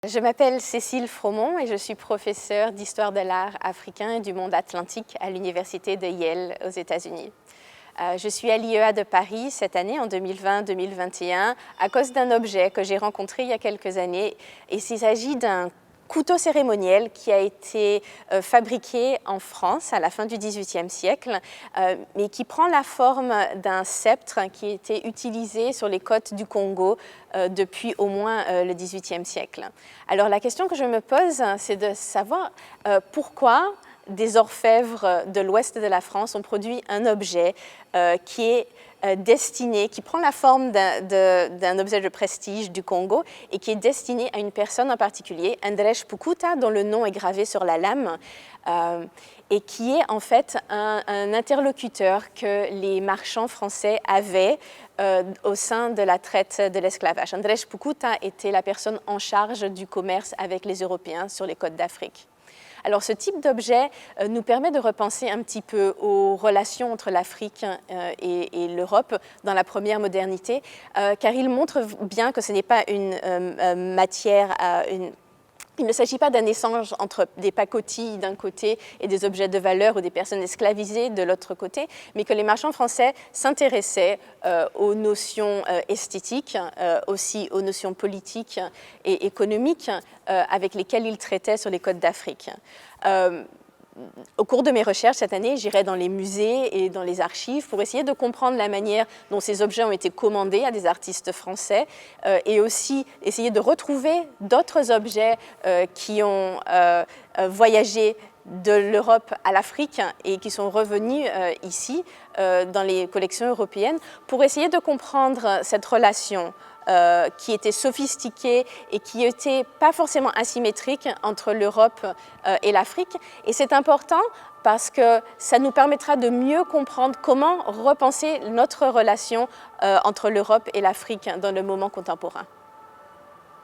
Je m'appelle Cécile Fromont et je suis professeure d'histoire de l'art africain et du monde atlantique à l'université de Yale aux États-Unis. Je suis à l'IEA de Paris cette année, en 2020-2021, à cause d'un objet que j'ai rencontré il y a quelques années. Il s'agit d'un couteau cérémoniel qui a été fabriqué en France à la fin du XVIIIe siècle, mais qui prend la forme d'un sceptre qui était utilisé sur les côtes du Congo depuis au moins le XVIIIe siècle. Alors la question que je me pose, c'est de savoir pourquoi des orfèvres de l'ouest de la France ont produit un objet qui est destiné, qui prend la forme d'un objet de prestige du Congo et qui est destiné à une personne en particulier, Andrés Pukuta, dont le nom est gravé sur la lame, et qui est en fait un interlocuteur que les marchands français avaient au sein de la traite de l'esclavage. Andrés Pukuta était la personne en charge du commerce avec les Européens sur les côtes d'Afrique. Alors ce type d'objet nous permet de repenser un petit peu aux relations entre l'Afrique et l'Europe dans la première modernité, car il montre bien que ce n'est pas une matière, il ne s'agit pas d'un échange entre des pacotilles d'un côté et des objets de valeur ou des personnes esclavisées de l'autre côté, mais que les marchands français s'intéressaient aux notions esthétiques, aussi aux notions politiques et économiques avec lesquelles ils traitaient sur les côtes d'Afrique. Au cours de mes recherches cette année, j'irai dans les musées et dans les archives pour essayer de comprendre la manière dont ces objets ont été commandés à des artistes français et aussi essayer de retrouver d'autres objets qui ont voyagé de l'Europe à l'Afrique et qui sont revenus ici dans les collections européennes pour essayer de comprendre cette relation qui était sophistiquée et qui n'était pas forcément asymétrique entre l'Europe et l'Afrique. Et c'est important parce que ça nous permettra de mieux comprendre comment repenser notre relation entre l'Europe et l'Afrique dans le moment contemporain.